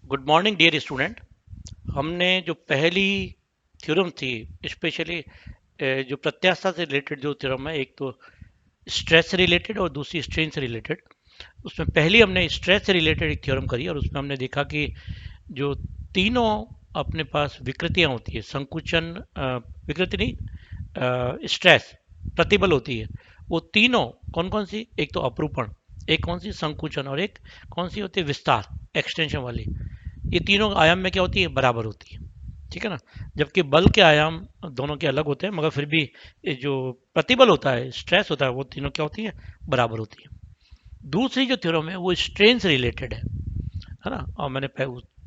Good morning dear student. हमने जो पहली थ्योरम थी, स्पेशली जो प्रत्याशा से रिलेटेड जो थ्योरम है, एक तो स्ट्रेस से रिलेटेड और दूसरी स्ट्रेन से रिलेटेड। उसमें पहली हमने स्ट्रेस से रिलेटेड एक थ्योरम करी और उसमें हमने देखा कि जो तीनों अपने पास विकृतियां होती है, संकुचन, विकृति नहीं, स्ट्रेस, प्रतिबल होती है, वो तीनों कौन कौन सी, एक तो अपरूपण, एक कौन सी संकुचन, और एक कौन सी होती है विस्तार, एक्सटेंशन वाली। ये तीनों आयाम में क्या होती है, बराबर होती है। ठीक है ना। जबकि बल के आयाम दोनों के अलग होते हैं, मगर फिर भी ये जो प्रतिबल होता है, स्ट्रेस होता है, वो तीनों क्या होती है, बराबर होती है। दूसरी जो थ्योरम है वो स्ट्रेन से रिलेटेड है ना। और मैंने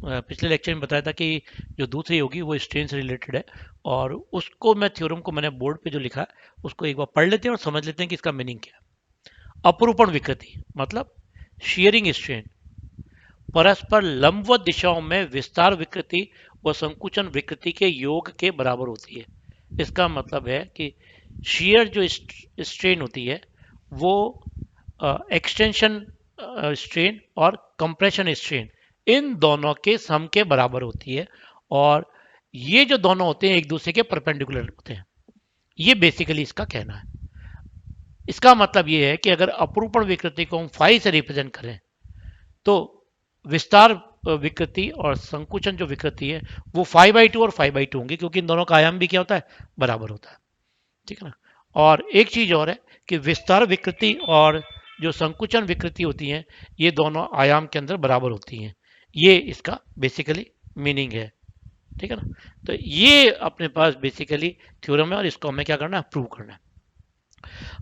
पिछले लेक्चर में बताया था कि जो दूसरी होगी वो स्ट्रेन से रिलेटेड है। और उसको मैं थ्योरम को मैंने बोर्ड पे जो लिखा है उसको एक बार पढ़ लेते हैं और समझ लेते हैं कि इसका मीनिंग क्या है। अपरूपण विकृति मतलब शियरिंग स्ट्रेन परस्पर लंबवत दिशाओं में विस्तार विकृति व संकुचन विकृति के योग के बराबर होती है। इसका मतलब है कि शियर जो स्ट्रेन होती है वो एक्सटेंशन स्ट्रेन और कंप्रेशन स्ट्रेन इन दोनों के सम के बराबर होती है। और ये जो दोनों होते हैं एक दूसरे के परपेंडिकुलर होते हैं। ये बेसिकली इसका कहना है। इसका मतलब ये है कि अगर अपरूपण विकृति को हम फाई से रिप्रेजेंट करें तो विस्तार विकृति और संकुचन जो विकृति है वो 5/2 और 5/2 होंगे, क्योंकि इन दोनों का आयाम भी क्या होता है, बराबर होता है। ठीक है ना। और एक चीज और है कि विस्तार विकृति और जो संकुचन विकृति होती है ये दोनों आयाम के अंदर बराबर होती हैं। ये इसका बेसिकली मीनिंग है। ठीक है ना। तो ये अपने पास बेसिकली थ्योरम है और इसको हमें क्या करना है, प्रूव करना है।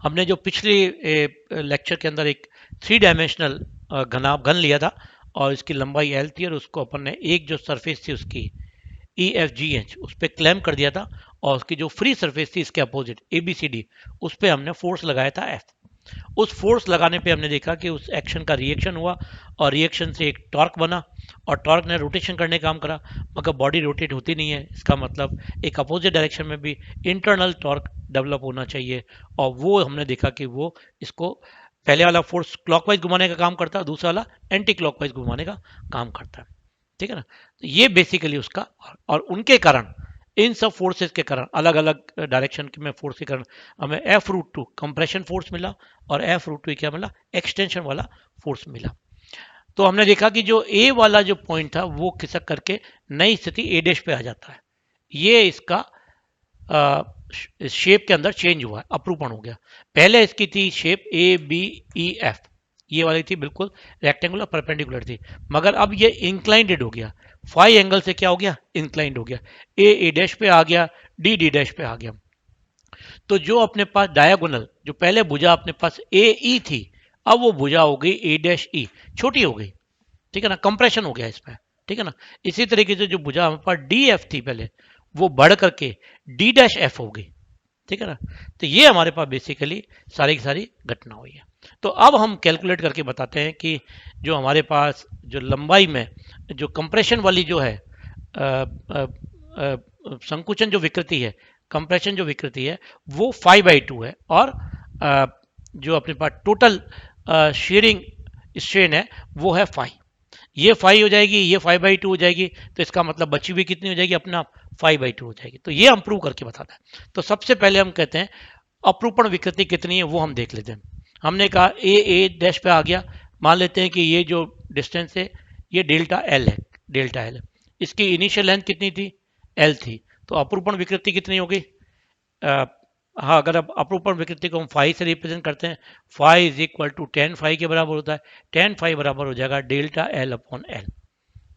हमने जो पिछले लेक्चर के अंदर एक 3 डायमेंशनल घन लिया था और इसकी लंबाई एल थी और उसको अपन ने एक जो सरफेस थी उसकी EFGH उस पर क्लेम कर दिया था। और उसकी जो फ्री सरफेस थी इसके अपोजिट ABCD उस पर हमने फोर्स लगाया था F। उस फोर्स लगाने पे हमने देखा कि उस एक्शन का रिएक्शन हुआ और रिएक्शन से एक टॉर्क बना और टॉर्क ने रोटेशन करने का काम करा, मगर बॉडी रोटेट होती नहीं है। इसका मतलब एक अपोजिट डायरेक्शन में भी इंटरनल टॉर्क डेवलप होना चाहिए। और वो हमने देखा कि वो इसको पहले वाला फोर्स क्लॉकवाइज घुमाने का काम करता है, दूसरा वाला एंटी क्लॉकवाइज घुमाने का काम करता है। ठीक है ना। तो ये बेसिकली उसका, और उनके कारण, इन सब फोर्सेस के कारण, अलग अलग डायरेक्शन में फोर्स के कारण हमें F√2 कंप्रेशन फोर्स मिला और F√2 क्या मिला, एक्सटेंशन वाला फोर्स मिला। तो हमने देखा कि जो ए वाला जो पॉइंट था वो खिसक करके नई स्थिति ए डैश पे आ जाता है। ये इसका शेप के अंदर चेंज हुआ है, अपरूपण हो गया। पहले इसकी थी शेप ABEF, ये वाली थी बिल्कुल रेक्टेंगुलर परपेंडिकुलर थी, मगर अब ये इंक्लाइंडेड हो गया। फाई एंगल से क्या हो गया, इंक्लाइंड हो गया। ए डैश पे आ गया, डी डैश पे आ गया। तो जो अपने पास डायगोनल, जो पहले भुजा अपने पास AE थी, अब वो भुजा हो गई A-E, छोटी हो गई। ठीक है ना, कंप्रेशन हो गया इसमें। ठीक है ना। इसी तरीके से जो भुजा हमारे पास DF थी पहले, वो बढ़ करके D-F हो गई। ठीक है ना। तो ये हमारे पास बेसिकली सारी की सारी घटना हुई है। तो अब हम कैलकुलेट करके बताते हैं कि जो हमारे पास जो लंबाई में जो कंप्रेशन वाली जो है, संकुचन जो विकृति है, कंप्रेशन जो विकृति है, वो 5/2 है। और जो अपने पास टोटल शेयरिंग स्ट्रेन है वो है 5। ये 5 हो जाएगी, ये 5/2 हो जाएगी, तो इसका मतलब बची हुई कितनी हो जाएगी, अपना 5/2 हो जाएगी। तो ये हम प्रूव करके बताते हैं। तो सबसे पहले हम कहते हैं अपरूपण विकृति कितनी है वो हम देख लेते हैं। हमने कहा ए डैश पे आ गया, मान लेते हैं कि ये जो डिस्टेंस है ये डेल्टा एल है, डेल्टा एल। इसकी इनिशियल लेंथ कितनी थी, एल थी। तो अपरूपण विकृति कितनी होगी, हाँ, अगर अब अपरूपण विकृति को हम फाई से रिप्रेजेंट करते हैं, phi is equal to ten phi के बराबर होता है। टेन फाई बराबर हो जाएगा डेल्टा एल अपॉन एल।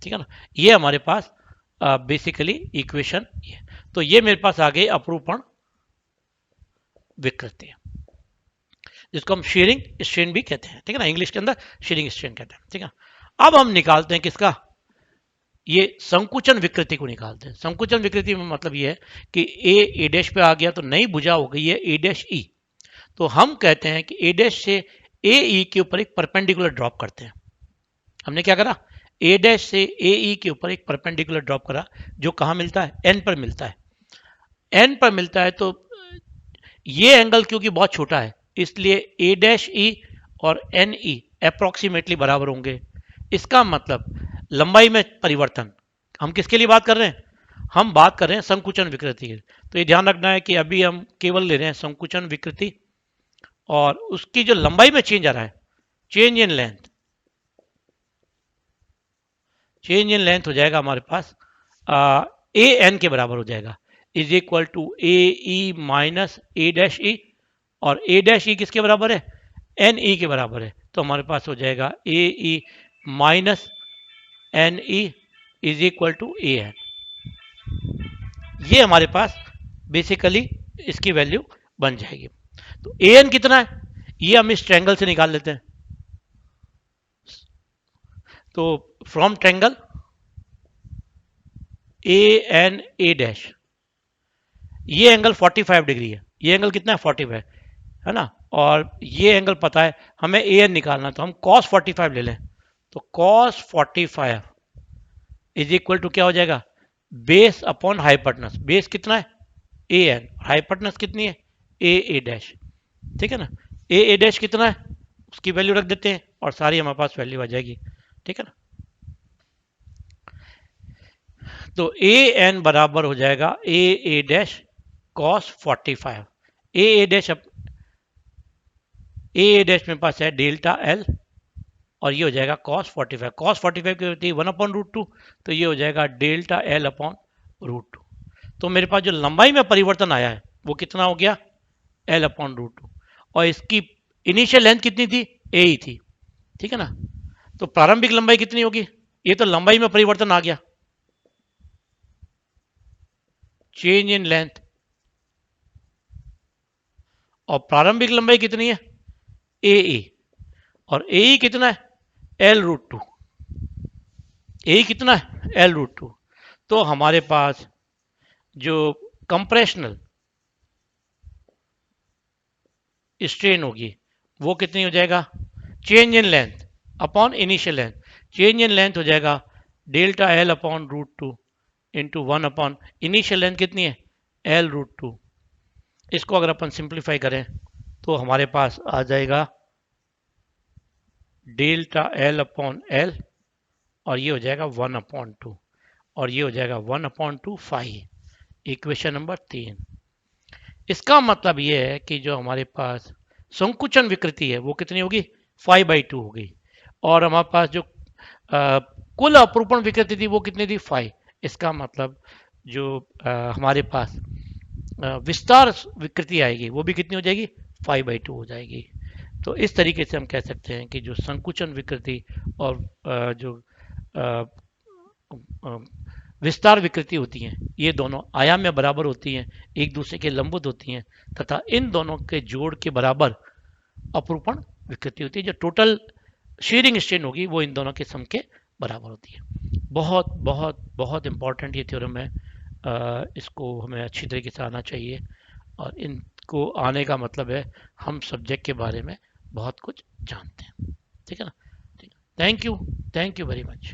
ठीक है ना। ये हमारे पास बेसिकली इक्वेशन ये। तो ये मेरे पास आ गई अपरूपण विकृति, जिसको हम शेयरिंग स्ट्रेन भी कहते हैं। ठीक है ना, इंग्लिश के अंदर शेयरिंग स्ट्रेन कहते हैं। ठीक है। अब हम निकालते हैं किसका, ये संकुचन विकृति को निकालते हैं। संकुचन विकृति में मतलब ये है कि ए डैश पे आ गया तो नई भुजा हो गई है A-E। तो हम कहते हैं कि ए डैश से AE के ऊपर एक परपेंडिकुलर ड्रॉप करते हैं। हमने क्या करा, ए डैश से AE के ऊपर एक परपेंडिकुलर ड्रॉप करा, जो कहाँ मिलता है, N पर मिलता है। N पर मिलता है तो ये एंगल क्योंकि बहुत छोटा है इसलिए A-E और NE अप्रोक्सीमेटली बराबर होंगे। इसका मतलब लंबाई में परिवर्तन। हम किसके लिए बात कर रहे हैं? हम बात कर रहे हैं संकुचन विकृति की। तो ये ध्यान रखना है कि अभी हम केवल ले रहे हैं संकुचन विकृति, और उसकी जो लंबाई में चेंज आ रहा है, change in length, change in length हो जाएगा हमारे पास ए एन के बराबर हो जाएगा, is equal to A E minus A dash E, और ए डैश ई किसके बराबर है? एन ई के बराबर है। तो हमारे पास हो जाएगा A E minus N E is equal to A N. ये हमारे पास बेसिकली इसकी वैल्यू बन जाएगी। तो ए एन कितना है ये हम इस ट्रायंगल से निकाल लेते हैं। तो from triangle A N A dash, ये एंगल 45 डिग्री है, ये एंगल कितना है 45 है ना, और ये एंगल पता है हमें ए एन निकालना, तो हम cos 45 ले लें। तो cos 45 इज इक्वल टू क्या हो जाएगा? Base upon hypotenuse. बेस कितना है? ए एन, हाइपोटेनस कितनी है? ए ए डैश, ठीक है ना। ए ए डैश कितना है उसकी वैल्यू रख देते हैं और सारी हमारे पास वैल्यू आ जाएगी, ठीक है ना। तो ए एन बराबर हो जाएगा ए ए डैश कॉस 45। ए ए डैश, ए ए डैश मेरे पास है डेल्टा एल, और ये हो जाएगा cos 45। cos 45 की होती है 1 अपॉन रूट टू, तो ये हो जाएगा delta L upon root two. तो मेरे पास जो लंबाई में परिवर्तन आया है वो कितना हो गया? एल अपॉन रूट टू, और इसकी इनिशियल लेंथ कितनी थी? ए ही थी, ठीक है ना। तो प्रारंभिक लंबाई कितनी होगी? ये तो लंबाई में परिवर्तन आ गया, चेंज इन लेंथ, और प्रारंभिक लंबाई कितनी है? ए ए, और ए ई कितना है? L root to. ए कितना है? L root two. तो हमारे पास जो कंप्रेशनल स्ट्रेन होगी वो कितनी हो जाएगा? Change in length upon initial length, change in length हो जाएगा delta L upon root two into 1 upon initial length कितनी है? L root two. इसको अगर अपन सिंप्लीफाई करें तो हमारे पास आ जाएगा डेल्टा एल अपॉन एल, और ये हो जाएगा 1 अपॉन टू, और ये हो जाएगा 1 अपॉन टू 5, इक्वेशन नंबर 3। इसका मतलब ये है कि जो हमारे पास संकुचन विकृति है वो कितनी होगी? 5/2 होगी, और हमारे पास जो कुल अपरूपण विकृति थी वो कितनी थी? 5। इसका मतलब जो हमारे पास विस्तार विकृति आएगी वो भी कितनी हो जाएगी? 5/2 हो जाएगी। तो इस तरीके से हम कह सकते हैं कि जो संकुचन विकृति और जो विस्तार विकृति होती हैं ये दोनों आयाम में बराबर होती हैं, एक दूसरे के लंबवत होती हैं, तथा इन दोनों के जोड़ के बराबर अपरूपण विकृति होती है। जो टोटल शीयरिंग स्ट्रेन होगी वो इन दोनों के सम के बराबर होती है। बहुत बहुत बहुत इंपॉर्टेंट ये थ्योरम है, इसको हमें अच्छी तरीके से आना चाहिए, और इनको आने का मतलब है हम सब्जेक्ट के बारे में बहुत कुछ जानते हैं, ठीक है ना। Thank you, thank you very much.